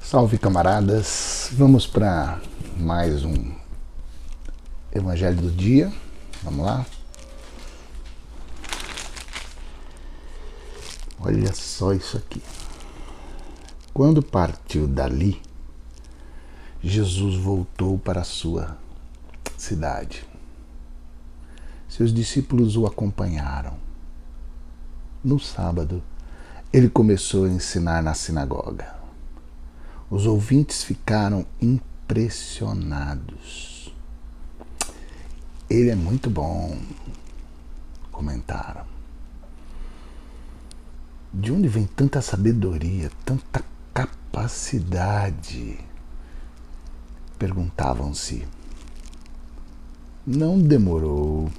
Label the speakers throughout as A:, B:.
A: Salve, camaradas! Vamos para mais um Evangelho do Dia. Vamos lá? Olha só isso aqui. Quando partiu dali, Jesus voltou para a sua cidade. Seus discípulos o acompanharam. No sábado, ele começou a ensinar na sinagoga. Os ouvintes ficaram impressionados. Ele é muito bom, comentaram. De onde vem tanta sabedoria, tanta capacidade? Perguntavam-se. Não demorou,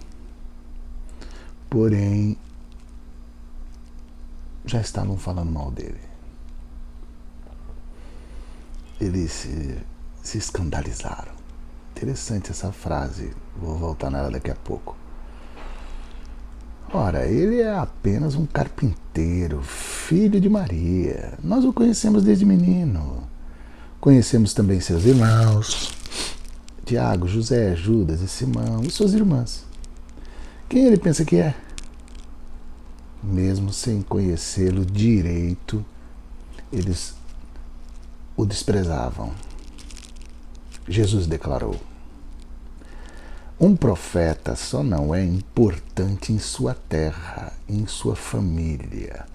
A: porém já estavam falando mal dele. Eles se escandalizaram. Interessante essa frase, vou voltar nela daqui a pouco. Ora, ele é apenas um carpinteiro, filho de Maria. Nós o conhecemos desde menino. Conhecemos também seus irmãos, Tiago, José, Judas e Simão e suas irmãs. Quem ele pensa que é? Mesmo sem conhecê-lo direito, eles o desprezavam. Jesus declarou: um profeta só não é importante em sua terra, em sua família,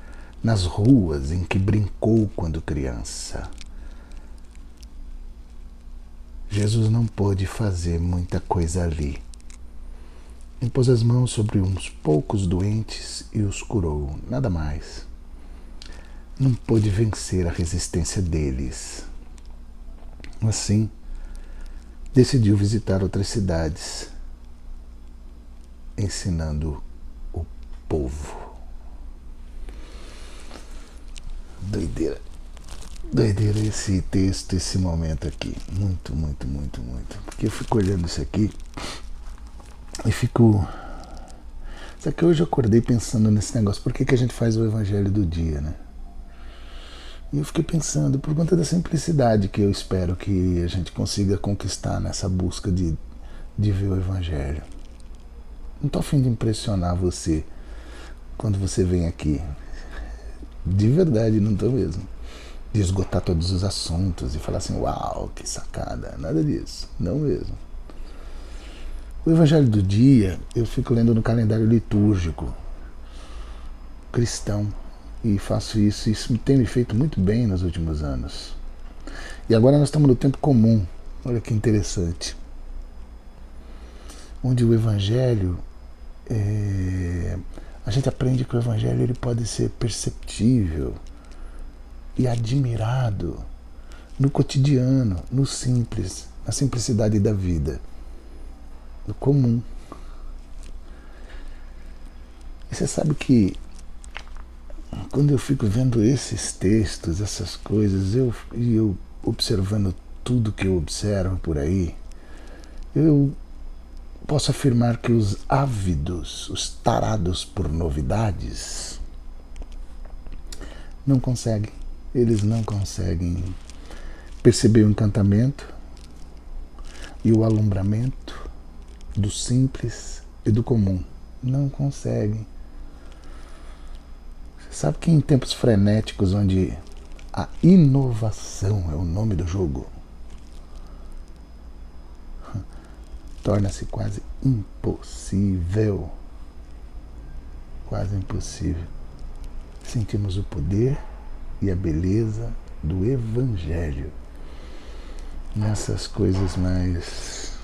A: nas ruas em que brincou quando criança. Jesus não pôde fazer muita coisa ali. Impôs as mãos sobre uns poucos doentes e os curou, nada mais. Não pôde vencer a resistência deles. Assim, decidiu visitar outras cidades, ensinando o povo. Doideira. Doideira esse texto, esse momento aqui. Muito, muito, muito, muito. Porque eu fico olhando isso aqui e fico... Só que hoje eu acordei pensando nesse negócio. Por que a gente faz o Evangelho do Dia, né? E eu fiquei pensando, por conta da simplicidade que eu espero que a gente consiga conquistar nessa busca de ver o Evangelho. Não estou a fim de impressionar você quando você vem aqui. De verdade, não estou mesmo. De esgotar todos os assuntos e falar assim, uau, que sacada. Nada disso, não mesmo. O Evangelho do Dia, eu fico lendo no calendário litúrgico cristão. E faço isso, e isso tem me feito muito bem nos últimos anos. E agora nós estamos no tempo comum. Olha que interessante. Onde o Evangelho, a gente aprende que o Evangelho ele pode ser perceptível e admirado no cotidiano, no simples, na simplicidade da vida, no comum. E você sabe que quando eu fico vendo esses textos, essas coisas, eu observando tudo que eu observo por aí, eu posso afirmar que os ávidos, os tarados por novidades, não conseguem. Eles não conseguem perceber o encantamento e o alumbramento do simples e do comum. Não conseguem. Sabe que em tempos frenéticos, onde a inovação é o nome do jogo, torna-se quase impossível, sentimos o poder e a beleza do Evangelho nessas coisas mais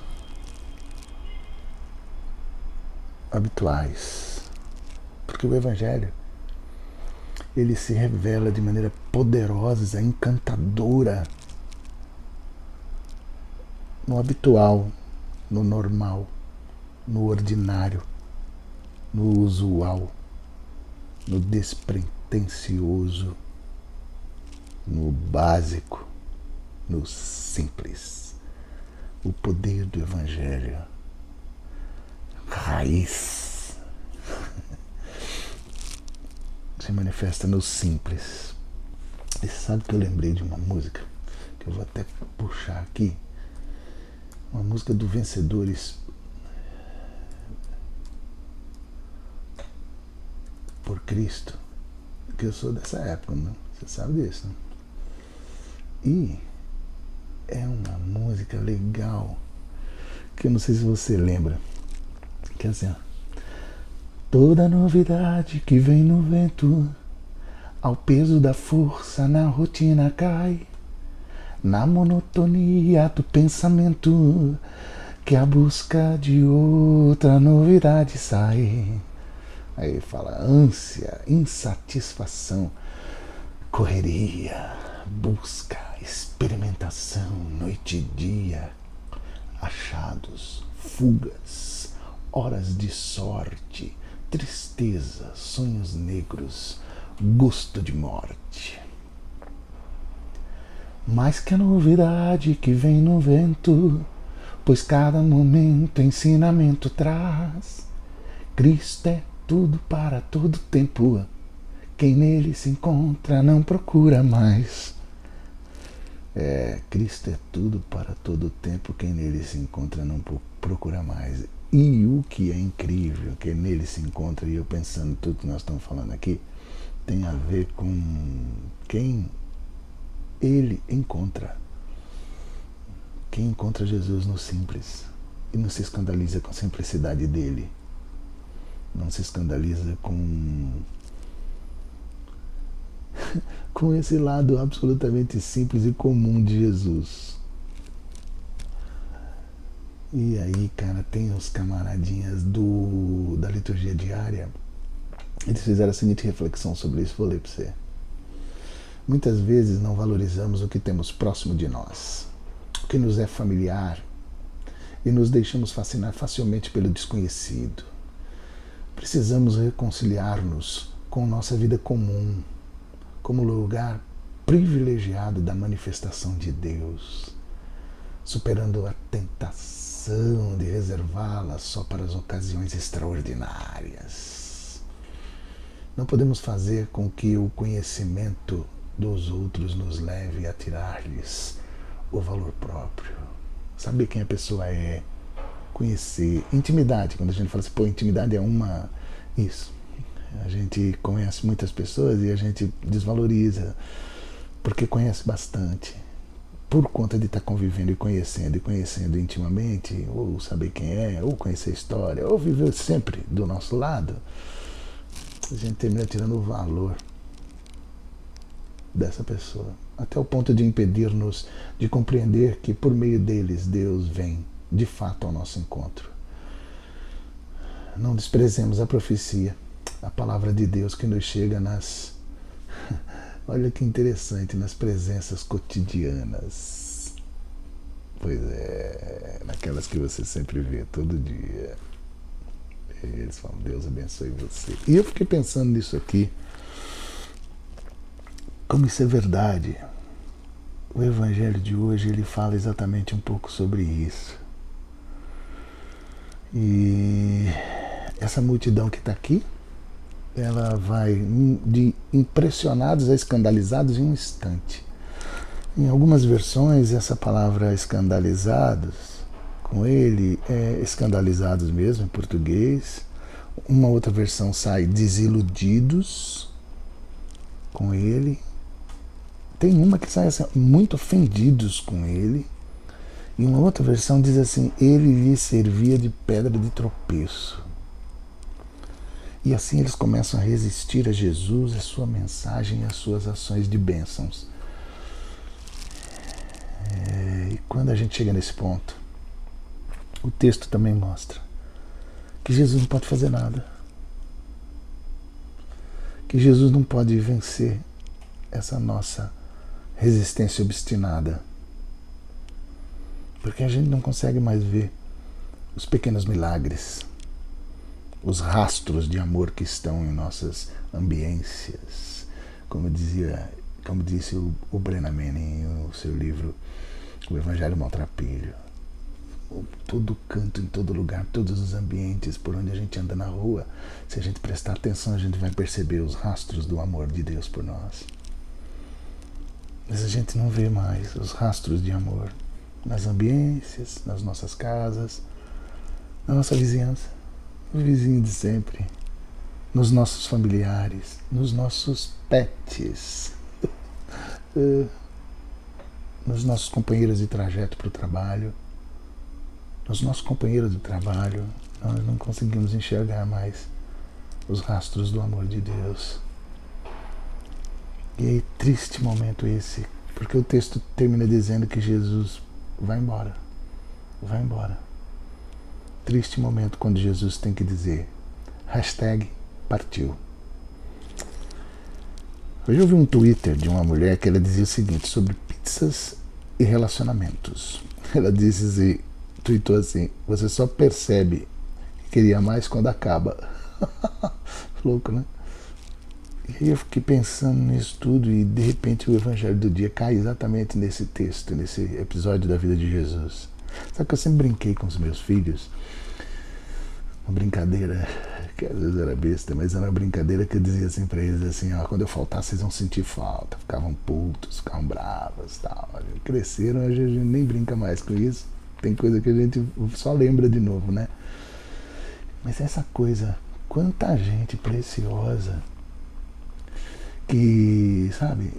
A: habituais, porque o Evangelho ele se revela de maneira poderosa, encantadora, no habitual, no normal, no ordinário, no usual, no despretensioso, no básico, no simples. O poder do Evangelho, raiz, se manifesta no simples. E sabe que eu lembrei de uma música que eu vou até puxar aqui, uma música do Vencedores por Cristo, que eu sou dessa época, né? Você sabe disso, né? E é uma música legal, que eu não sei se você lembra, que é assim, ó. Toda novidade que vem no vento, ao peso da força na rotina cai, na monotonia do pensamento, que a busca de outra novidade sai. Aí fala ânsia, insatisfação, correria, busca, experimentação, noite e dia, achados, fugas, horas de sorte, tristeza, sonhos negros, gosto de morte. Mais que a novidade que vem no vento, pois cada momento ensinamento traz. Cristo é tudo para todo tempo, quem nele se encontra não procura mais. Cristo é tudo para todo tempo, quem nele se encontra não procura mais. E o que é incrível, que nele se encontra, e eu pensando tudo que nós estamos falando aqui, tem a ver com quem ele encontra. Quem encontra Jesus no simples e não se escandaliza com a simplicidade dele, não se escandaliza com esse lado absolutamente simples e comum de Jesus. E aí, cara, tem os camaradinhas da liturgia diária, eles fizeram a seguinte reflexão sobre isso, vou ler para você. Muitas vezes não valorizamos o que temos próximo de nós, o que nos é familiar, e nos deixamos fascinar facilmente pelo desconhecido. Precisamos reconciliar-nos com nossa vida comum, como lugar privilegiado da manifestação de Deus, superando a tentação de reservá-la só para as ocasiões extraordinárias. Não podemos fazer com que o conhecimento dos outros nos leve a tirar-lhes o valor próprio. Saber quem a pessoa é, conhecer, intimidade, quando a gente fala assim, pô, intimidade é isso. A gente conhece muitas pessoas e a gente desvaloriza, porque conhece bastante. Por conta de estar convivendo e conhecendo intimamente, ou saber quem é, ou conhecer a história, ou viver sempre do nosso lado, a gente termina tirando o valor dessa pessoa, até o ponto de impedir-nos de compreender que por meio deles Deus vem de fato ao nosso encontro. Não desprezemos a profecia, a palavra de Deus que nos chega olha que interessante, nas presenças cotidianas. Pois é, naquelas que você sempre vê todo dia. Eles falam, Deus abençoe você. E eu fiquei pensando nisso aqui, como isso é verdade. O Evangelho de hoje, ele fala exatamente um pouco sobre isso. E essa multidão que está aqui, ela vai de impressionados a escandalizados em um instante. Em algumas versões, essa palavra escandalizados, com ele, é escandalizados mesmo, em português. Uma outra versão sai desiludidos com ele. Tem uma que sai assim, muito ofendidos com ele. E uma outra versão diz assim, ele lhe servia de pedra de tropeço. E assim eles começam a resistir a Jesus, a sua mensagem e as suas ações de bênçãos. E quando a gente chega nesse ponto, o texto também mostra que Jesus não pode fazer nada. Que Jesus não pode vencer essa nossa resistência obstinada. Porque a gente não consegue mais ver os pequenos milagres, os rastros de amor que estão em nossas ambiências. Como disse o Brennan Manning no seu livro O Evangelho Maltrapilho. Todo canto, em todo lugar, todos os ambientes por onde a gente anda na rua, se a gente prestar atenção, a gente vai perceber os rastros do amor de Deus por nós. Mas a gente não vê mais os rastros de amor nas ambiências, nas nossas casas, na nossa vizinhança, nos vizinhos de sempre, nos nossos familiares, nos nossos pets, nos nossos companheiros de trajeto para o trabalho. Nos nossos companheiros de trabalho, nós não conseguimos enxergar mais os rastros do amor de Deus. E aí, triste momento esse, porque o texto termina dizendo que Jesus vai embora. Vai embora. Triste momento quando Jesus tem que dizer #partiu. Hoje eu vi um Twitter de uma mulher que ela dizia o seguinte sobre pizzas e relacionamentos. Ela disse assim, tweetou assim: você só percebe que queria mais quando acaba. Louco, né? E aí eu fiquei pensando nisso tudo e de repente o Evangelho do dia cai exatamente nesse texto, nesse episódio da vida de Jesus. Sabe que eu sempre brinquei com os meus filhos? Uma brincadeira que às vezes era besta, mas era uma brincadeira que eu dizia assim pra eles assim, ó, quando eu faltar vocês vão sentir falta, ficavam putos, ficavam bravos, tal. Cresceram, a gente nem brinca mais com isso. Tem coisa que a gente só lembra de novo, né? Mas essa coisa, quanta gente preciosa que, sabe,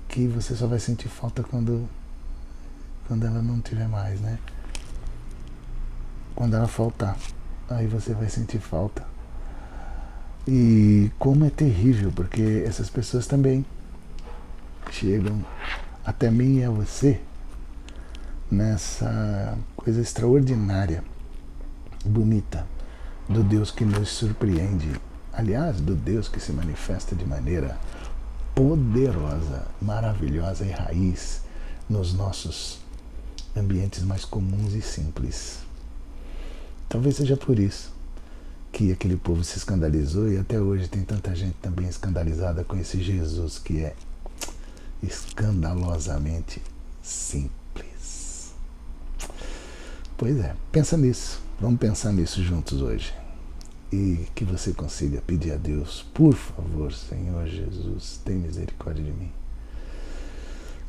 A: que você só vai sentir falta quando ela não tiver mais, né? Quando ela faltar, aí você vai sentir falta. E como é terrível, porque essas pessoas também chegam até mim e a você nessa coisa extraordinária, bonita, do Deus que nos surpreende. Aliás, do Deus que se manifesta de maneira poderosa, maravilhosa e raiz nos nossos ambientes mais comuns e simples. Talvez seja por isso que aquele povo se escandalizou e até hoje tem tanta gente também escandalizada com esse Jesus que é escandalosamente simples. Pois é, pensa nisso. Vamos pensar nisso juntos hoje. E que você consiga pedir a Deus, por favor, Senhor Jesus, tem misericórdia de mim.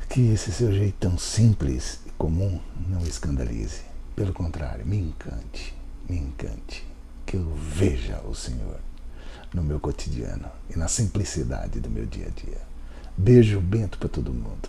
A: Que esse seu jeito tão simples e comum não me escandalize. Pelo contrário, me encante. Que eu veja o Senhor no meu cotidiano e na simplicidade do meu dia a dia. Beijo bento para todo mundo.